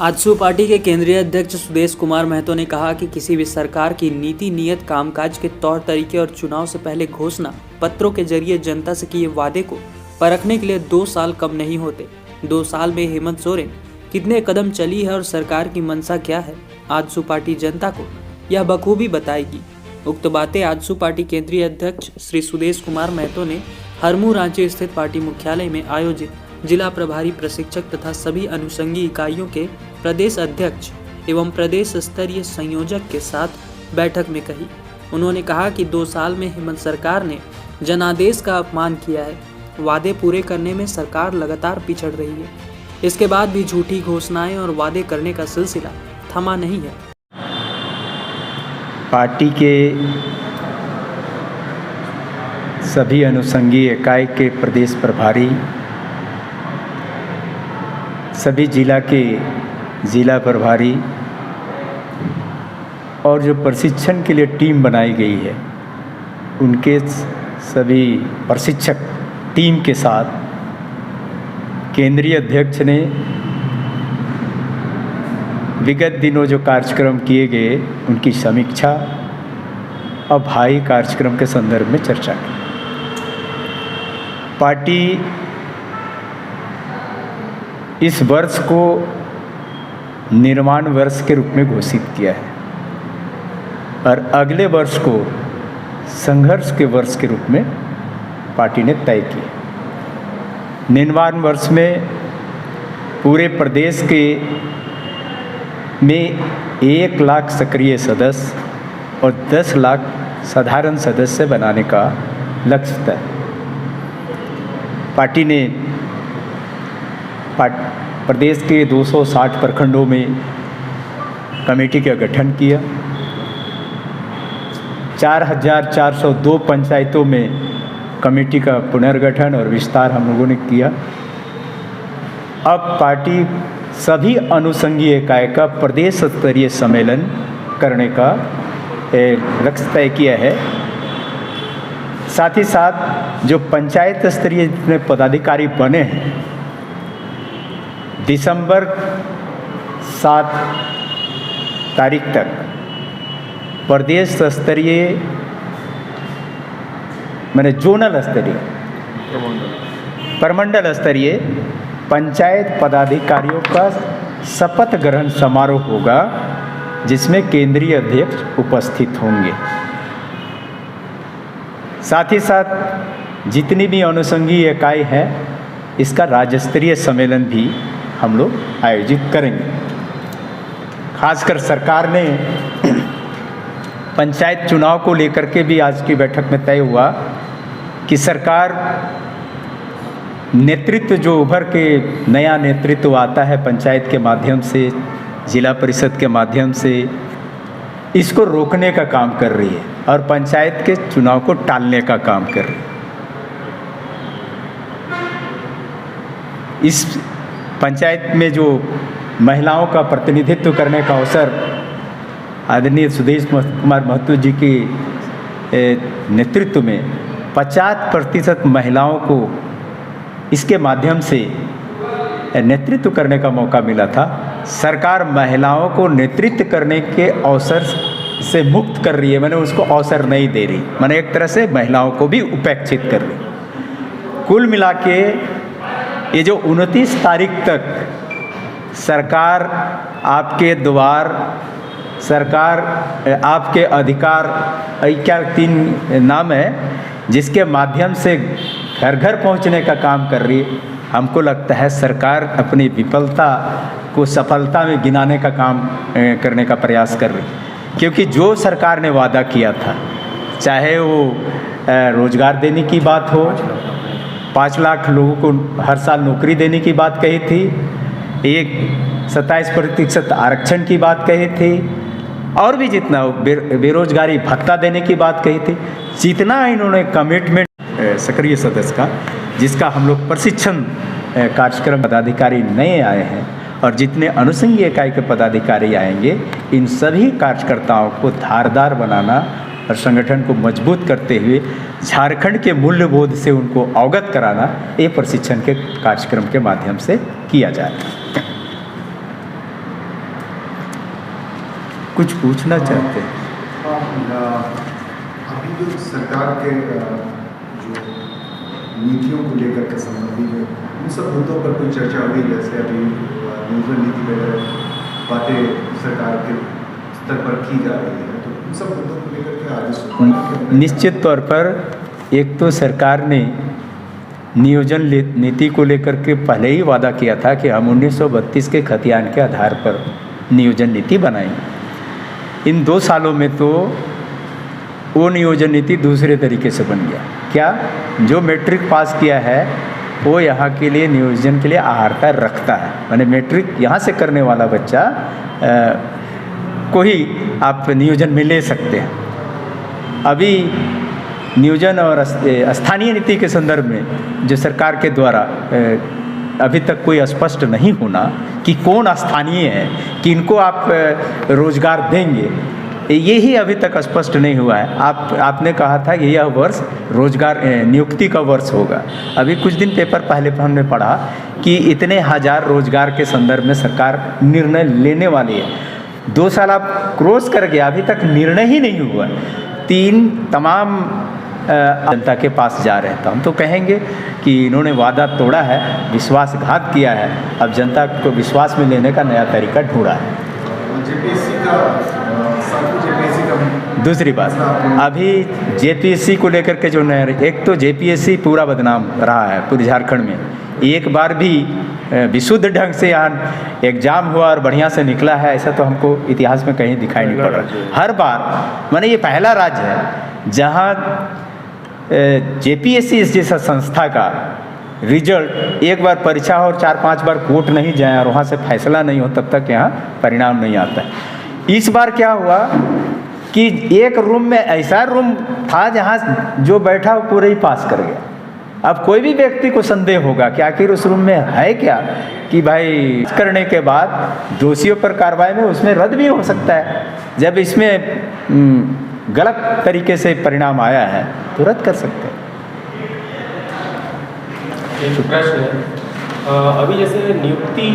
AJSU party के केंद्रीय अध्यक्ष सुदेश कुमार महतो ने कहा कि किसी भी सरकार की नीति नियत कामकाज के तौर तरीके और चुनाव से पहले घोषणा पत्रों के जरिए जनता से किए वादे को परखने के लिए 2 साल कम नहीं होते। 2 साल में हेमंत सोरेन कितने कदम चली है और सरकार की मंशा क्या है, आजसू पार्टी जनता को यह बखूबी बताएगी। उक्त बातें आजसू पार्टी केंद्रीय अध्यक्ष श्री सुदेश कुमार महतो ने हरमू रांची स्थित पार्टी मुख्यालय में आयोजित जिला प्रभारी प्रशिक्षक तथा सभी अनुषंगी इकाइयों के प्रदेश अध्यक्ष एवं प्रदेश स्तरीय संयोजक के साथ बैठक में कही। उन्होंने कहा कि 2 साल में हेमंत सरकार ने जनादेश का अपमान किया है। वादे पूरे करने में सरकार लगातार पिछड़ रही है। इसके बाद भी झूठी घोषणाएं और वादे करने का सिलसिला थमा नहीं है। पार्टी के सभी अनुषंगी इकाई के प्रदेश प्रभारी, सभी जिला के जिला प्रभारी और जो प्रशिक्षण के लिए टीम बनाई गई है, उनके सभी प्रशिक्षक टीम के साथ केंद्रीय अध्यक्ष ने विगत दिनों जो कार्यक्रम किए गए उनकी समीक्षा और भावी कार्यक्रम के संदर्भ में चर्चा की। पार्टी इस वर्ष को निर्माण वर्ष के रूप में घोषित किया है और अगले वर्ष को संघर्ष के वर्ष के रूप में पार्टी ने तय किया। निर्माण वर्ष में पूरे प्रदेश के में 1 लाख सक्रिय सदस्य और 10 लाख साधारण सदस्य बनाने का लक्ष्य था। पार्टी ने प्रदेश के 260 प्रखंडों में कमेटी का गठन किया। 4402 पंचायतों में कमेटी का पुनर्गठन और विस्तार हम लोगों ने किया। अब पार्टी सभी अनुषंगी इकाई का प्रदेश स्तरीय सम्मेलन करने का लक्ष्य तय किया है। साथ ही साथ जो पंचायत स्तरीय जितने पदाधिकारी बने हैं, दिसंबर 7 तारीख तक प्रदेश स्तरीय मैंने जोनल स्तरीय प्रमंडल स्तरीय पंचायत पदाधिकारियों का शपथ ग्रहण समारोह होगा, जिसमें केंद्रीय अध्यक्ष उपस्थित होंगे। साथ ही साथ जितनी भी अनुषंगी इकाई है, इसका राज्य स्तरीय सम्मेलन भी हम लोग आयोजित करेंगे। खासकर सरकार ने पंचायत चुनाव को लेकर के भी आज की बैठक में तय हुआ कि सरकार नेतृत्व जो उभर के नया नेतृत्व आता है पंचायत के माध्यम से, जिला परिषद के माध्यम से, इसको रोकने का काम कर रही है और पंचायत के चुनाव को टालने का काम कर रही है। इस पंचायत में जो महिलाओं का प्रतिनिधित्व करने का अवसर आदरणीय सुदेश कुमार महतो जी के नेतृत्व में 50% महिलाओं को इसके माध्यम से नेतृत्व करने का मौका मिला था। सरकार महिलाओं को नेतृत्व करने के अवसर से मुक्त कर रही है, मैंने उसको अवसर नहीं दे रही, मैंने एक तरह से महिलाओं को भी उपेक्षित कर रही। कुल मिला के ये जो 29 तारीख तक सरकार आपके द्वार, सरकार आपके अधिकार, क्या 3 नाम है जिसके माध्यम से घर घर पहुंचने का काम कर रही है। हमको लगता है सरकार अपनी विफलता को सफलता में गिनाने का काम करने का प्रयास कर रही है, क्योंकि जो सरकार ने वादा किया था, चाहे वो रोजगार देने की बात हो, 5 लाख लोगों को हर साल नौकरी देने की बात कही थी, 27% आरक्षण की बात कही थी, और भी जितना बेरोजगारी भत्ता देने की बात कही थी, जितना इन्होंने कमिटमेंट सक्रिय सदस्य का, जिसका हम लोग प्रशिक्षण कार्यक्रम पदाधिकारी नए आए हैं और जितने अनुषंगी इकाई के पदाधिकारी आएंगे, इन सभी कार्यकर्ताओं को धारदार बनाना और संगठन को मजबूत करते हुए झारखंड के मूल्यबोध से उनको अवगत कराना, ये प्रशिक्षण के कार्यक्रम के माध्यम से किया जाए। कुछ पूछना चाहते हैं? अभी जो सरकार के जो नीतियों को लेकर के संबंधित है उन सब मुद्दों पर कोई चर्चा हुई, जैसे अभी नियोजन नीति वगैरह बातें सरकार के स्तर पर की जा रही है, तो उन सब मुद्दों को लेकर के आगे निश्चित तौर पर एक तो सरकार ने नियोजन नीति को लेकर के पहले ही वादा किया था कि हम 1932 के खतियान के आधार पर नियोजन नीति बनाएंगे। इन 2 सालों में तो वो नियोजन नीति दूसरे तरीके से बन गया। क्या? जो मैट्रिक पास किया है वो यहाँ के लिए नियोजन के लिए अर्हता रखता है, माने मैट्रिक यहाँ से करने वाला बच्चा को ही आप नियोजन में ले सकते हैं। अभी नियोजन और स्थानीय नीति के संदर्भ में जो सरकार के द्वारा अभी तक कोई स्पष्ट नहीं होना कि कौन स्थानीय है, कि इनको आप रोजगार देंगे, ये ही अभी तक स्पष्ट नहीं हुआ है। आपने कहा था कि यह वर्ष रोजगार नियुक्ति का वर्ष होगा। अभी कुछ दिन पेपर पहले हमने पढ़ा कि इतने हजार रोजगार के संदर्भ में सरकार निर्णय लेने वाली है। 2 साल आप क्रॉस कर गया, अभी तक निर्णय ही नहीं हुआ। 3 तमाम जनता के पास जा रहे हैं, तो हम तो कहेंगे कि इन्होंने वादा तोड़ा है, विश्वासघात किया है, अब जनता को विश्वास में लेने का नया तरीका ढूंढा है। दूसरी बात, अभी जेपीएससी को लेकर के जो नया, एक तो जेपीएससी पूरा बदनाम रहा है पूरे झारखंड में। एक बार भी विशुद्ध ढंग से यहाँ एग्जाम हुआ और बढ़िया से निकला है ऐसा तो हमको इतिहास में कहीं दिखाई नहीं पड़ रहा। हर बार, माने ये पहला राज्य है जहाँ जेपीएससी जैसा संस्था का रिजल्ट एक बार परीक्षा और 4-5 बार कोर्ट नहीं जाए और वहाँ से फैसला नहीं हो तब तक यहाँ परिणाम नहीं आता है। इस बार क्या हुआ कि एक रूम में ऐसा रूम था जहाँ जो बैठा वो पूरे ही पास कर गया। अब कोई भी व्यक्ति को संदेह होगा कि आखिर उस रूम में है क्या, कि भाई करने के बाद दोषियों पर कार्रवाई में उसमें रद्द भी हो सकता है। जब इसमें गलत तरीके से परिणाम आया है तो रद्द कर सकते हैं। प्रश्न है, अभी जैसे नियुक्ति